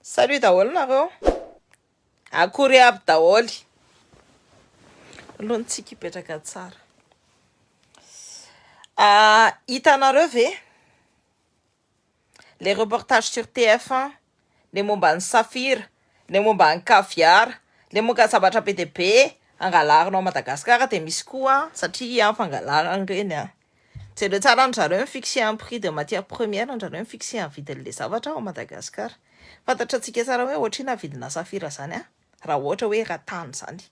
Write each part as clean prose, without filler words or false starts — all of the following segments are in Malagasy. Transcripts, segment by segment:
Salut daholo nareo. Akory aby daholo. Alohantsika hipetraka tsara. Hitanareo ve les reportages sur TF1, les momba ny Safira, les momba ny Caviar, les momba zavatra be dia be angalarinao Madagasikara dia misy koa satria fangalarana reny a. Jereo tsara anjareo mifixé un prix de matière première, anjareo mifixé un vidin'le zavatra ao Madagasikara. Fantatra antsika tsara hoe ohatrina vidina Safira zany a, raha ohatra hoe ratany zany.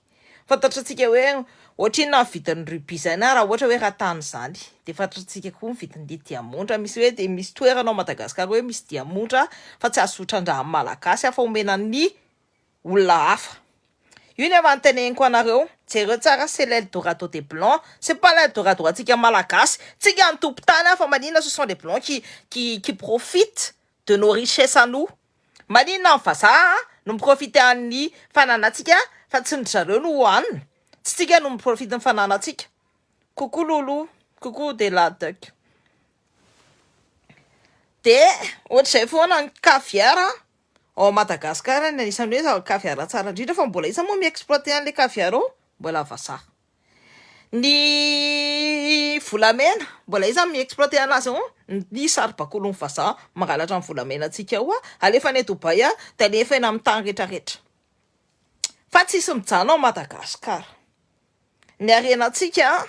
Fantatra antsika hoe ohatrina vidin'ny rubis zany a, raha ohatra hoe ratany zany. De fantatra antsika koa ny vidin'le diamondra, misy hoe de misy toerana ao Madagasikara hoe misy diamondra fa tsy azo sotrandraha malagasy afa omenan'ny olona hafa. Io ny avy teneniko anareo, jereo tsara c'est l'Eldorado des blancs, c'est pas l'Eldorado antsika malagasy, tsika ny tompon-tany fa maninona ce sont les blancs qui profitent de nos richesses à nous. Maninona ny vazaha no miprofite amin'ny fananantsika fa tsy ny zareo no hohanina. Tsy tsika no miprofite ny fananantsika. Coucou Loulou, coucou de la duck. De ohatr'izay foana ny caviar ao Madagasikara ny anisan'ny hoe caviar tsara indrindra fa mbola isa moa mi-exploiter an'le caviar mbola vazaha. Ny volamena mbola iza mi-exploiter anazy ny saribakolo ny vazaha mangalatra ny volamena antsika ao alefa any Dubai dia alefa eny amin'ny tany rehetrarehetra. Fa tsisy mijano ao Madagasikara. Ny arenantsika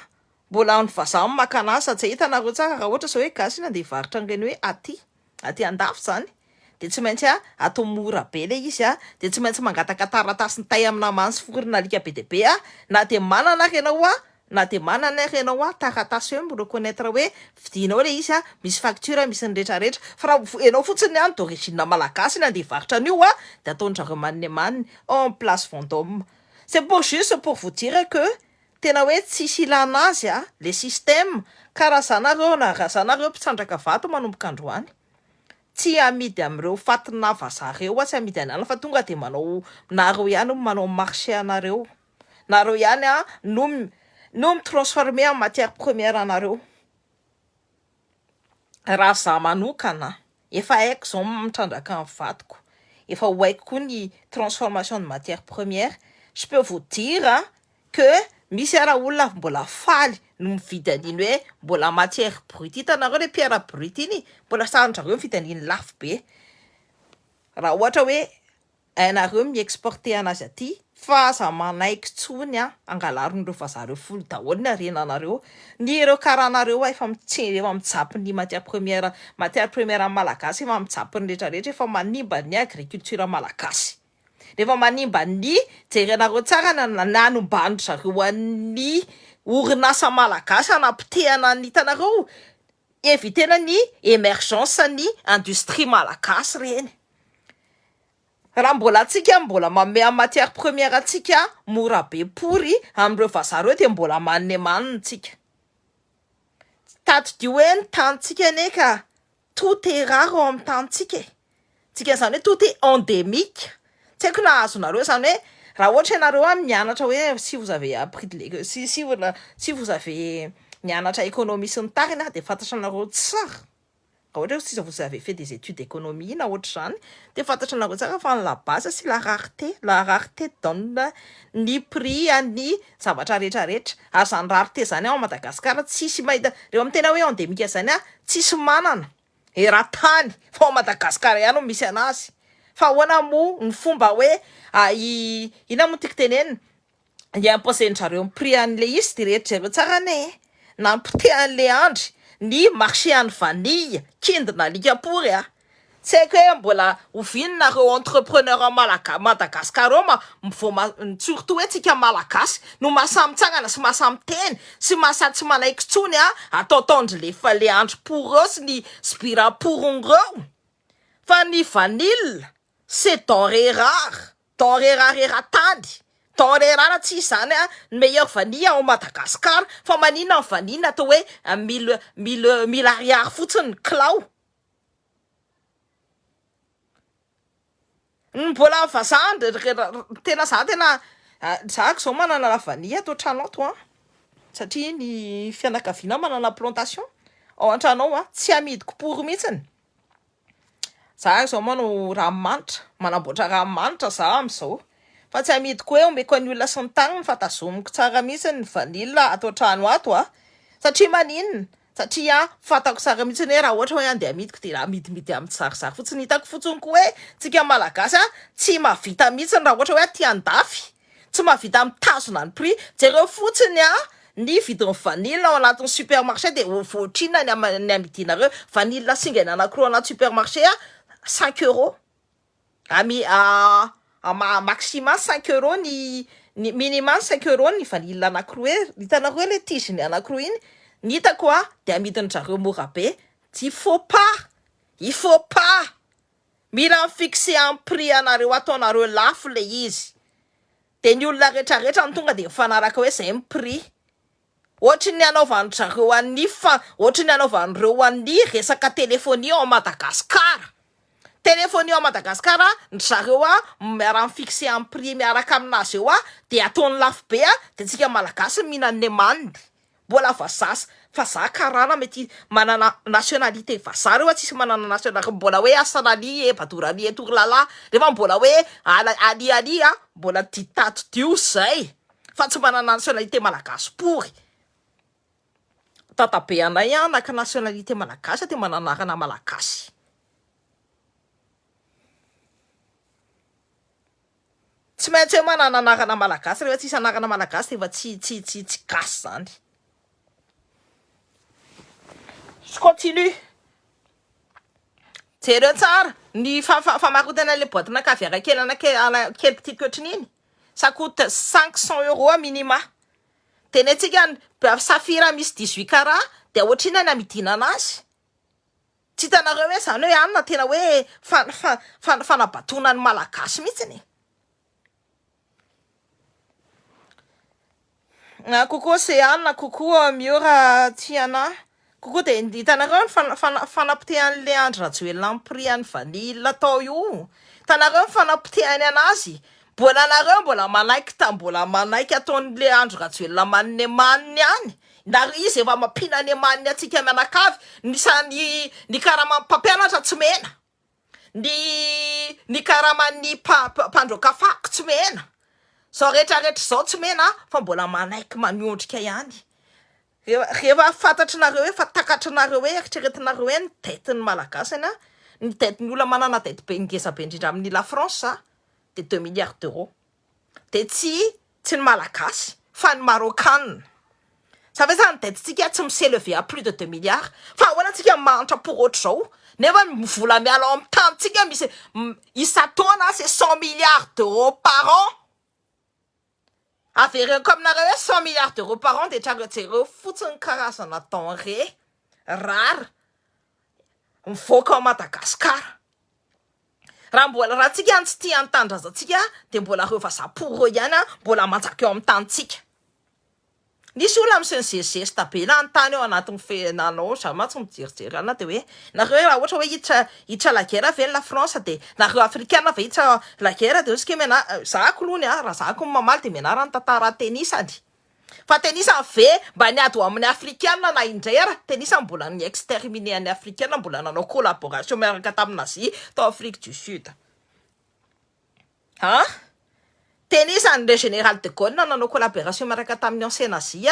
mbola ny vazaha maka anazy sady hitanareo tsara raha ohatra zao hoe gasy na dia varotra an'ireny hoe aty andafy zany dia tsy maintsy atao mora be le izy dia tsy maintsy mangataka taratasy ny tay amina mansy forina alika be dia be na dia manana ianao taratasy hoe mi-reconnaître hoe vidinao le izy misy facture misy ny rehetrarehetra fa raha ianao fotsiny d'origine malagasy na dia varotra an'io dia ataon'jareo manine en place Vendôme. C'est pour juste pour vous dire que tena hoe tsisy ilana azy le système karaha zanareo na raha zanareo mpitsandraka vato manomboka androany. Tsy amidy amin'ireo fatina vazareo tsy amidy an'ala fa tonga dia manao nareo ihany manao marché anareo. Nareo ihany no mi-transformer en matière première anareo. Raha za manokana efa haiko zao mitrandraka ny vatoko, efa ho haiko koa ny transformation de matière première. Je peux vous dire que misy raha olona mbola faly no mividy an'iny hoe mbola matière brute. Hitanareo le pierre brute iny mbola saronjareo mividy an'iny lafo be. Raha ohatra hoe ainareo mi-exporter anazy aty fa za manaiky tsony angalarin'ireo vazareo folo daholo ny arenanareo. Ny ireo karanareo efa mijapy ny matière première malagasy efa mijapy ny rehetrarehetra efa manimba ny agriculture malagasy. Rehefa manimba ny jerenareo tsara nanomban'ny zareo an'ny orinasa malagasy anapitehana ny hitanareo evitena ny émergence ny industrie malagasy reny. Raha mbola atsika mbola mamea matière première atsika mora be pory amin'ireo vazareo dia mbola manina tsika. Tato hoe ny tantsika neka tout est rare ao amin'ny tantsika. Tsika zany hoe tout est endémique. Tsy haiko na azonareo zany hoe raha ohatra ianareo mianatra hoe si vous avez appris si vous avez mianatra économie sy ny tariny dia fantatranareo tsara. Raha ohatra si vous avez fait des études d'économie na ohatra zany dia fantatranareo tsara fa la base c'est la rareté donne ny prix ny zavatra rehetrarehetra. Ary zany rareté zany ao Madagasikara tsisy mahita reo amin'ny tena hoe endémique zany tsisy manana. Eran-tany fa ao Madagasikara ihany no misy anazy. Fa ahoana mo ny fomba hoe ina mo tiako tenenina imposen'jareo ny prix an'le izy dia rehetra tsara na mpitehan'le andry ny marché an'ny vanille kindina alikapory tsy haiko hoe mbola ovininareo entrepreneur Madagasikara surtout hoe tsika malagasy no mahasamitsangana sy mahasamiteny sy mahasady tsy manaiky tsony ataotondry le andry pour eux sy ny sbira pourongireo. Fa ny vanille c'est denrée rare eran-tany. Denrée rare tsy zany ny meilleur vanille ao Madagasikara fa maninona ny vanille atao hoe mille ariary fotsiny kilao. Mbola vazaha tena zahako zao manana la vanille atao trano ato satria ny fianakaviana manana plantation ao an-tranao tsy amidiko pory mihitsiny. za zao manao ranomanitra manamboatra ranomanitra za am'izao fa tsy amidiko hoe omeko any olona sy ny tagnany fa tazomiko tsara mihitsy ny vanila atao trano ato satria maninona satria fantako tsara mihitsy hoe raha ohatra hoe andeha amidiko de raha midimidy amin'ny zarizary fotsiny hitako fotsiny ko hoe tsika malagasy tsy mahavita mihitsy raha ohatra hoe aty andafy tsy mahavita mitazona ny prix jereo fotsiny ny vidin'ny vanille ao anatin'ny supermarché de voatrina ny amidinareo vanille singana anankiroa anaty supermarché 5 euros maximum 5 euros ny minimum 5 euros ny vanille anankiroa hitanareo le tigeny anankiroa iny ny hitako de amidiny zareo mora be il faut pas mila fixe en prix anareo ataonareo lafo le izy de ny olona rehetrarehetra ny tonga de mifanaraka hoe zay ny prix ohatra ny anaovan'zareo ohatra ny anaovan'ireo an'ny resaka telefonia ao Madagasikara telefonia ao Madagasikara ny zareo miara fixe en prix miaraka aminazy eo de ataony lafo be de tsika malagasy mihinan'ny mandy mbola fa za karana mety manana nationalité vazaha reo tsisy manana nationalité mbola hoe asanali badorali tourlala rehefa mbola hoe ali mbola ditato dio zay fa tsy manana nationalité malagasy pory tatabe anay naka nationalité malagasy de mananarana malagasy tsy maintsy hoe manana anarana malagasy rehefa tsisy anarana malagasy efa tsy gasy zany. Je continue. Jereo tsara ny famarotana le boîte kaviara kely petite cotriny ça coûte 500 euros minima tenetsika safira misy 18 carats de ohatrina ny amidina anazy tsy hitanareo hoe zany hoe anina tena hoe fanabatona ny malagasy mihitsy kokoa c'est anina kokoa miora tiana kokoa de hitanareo ny fanapotehany le Andry Rajoelina amin'ny prix any vanille tao io hitanareo ny fanapotehany anazy mbola manaiky ataon'le Andry Rajoelina maniny any na izy efa mampina ny maniny atsika mianakavy ny karama mpampianatra tsy mena ny karaman'ny mpandroka fako tsy mena zao rehetrarehetra zao tsy mena fa mbola manaiky maniondrika ihany rehefa fantatrinareo hoe fa takatrinareo hoe eritreretinareo hoe ny tetin'ny malagasy ny tetin'ny olona manana tety be ngeza be indrindra amin'ny la France de 2 milliards d'euros de tsy ny malagasy fa ny marocanne ça veut dire ny tetitsika tsy miselevé à plus de 2 milliards fa ahoana tsika mantra pour autre zao nefa vola miala amin'ny tanitsika misy isataona c'est 100 milliards d'euros par an avereo comme nareo hoe 100 milliards d'euros par an de trajereo fotsiny karazana denrée rare mivoaka ao Madagasikara raha tsika tsy tia antandrazatsika de mbola reo vazaporeo ihany mbola manjaka eo amin'ny tanitsika nisy olona misen'zezesta be na antany ao anatin'ny fenanao zamatsy mijerijery ana de hoe nareo raha ohatra hoe hiditra la guerre ve la France de nareo africaine ve hiditra la guerre de oska mena zako lony raha zako mamaly de menarany tantara tenisany fa tenisany ve mba niady amin'ny africaine na indray tenisany mbola ny exterminé any africaine mbola nanao collaboration miaraka taminazy tao Afrique du Sud tenisany le général de Gaulle nanao collaboration miaraka tamin'ny ancien nazi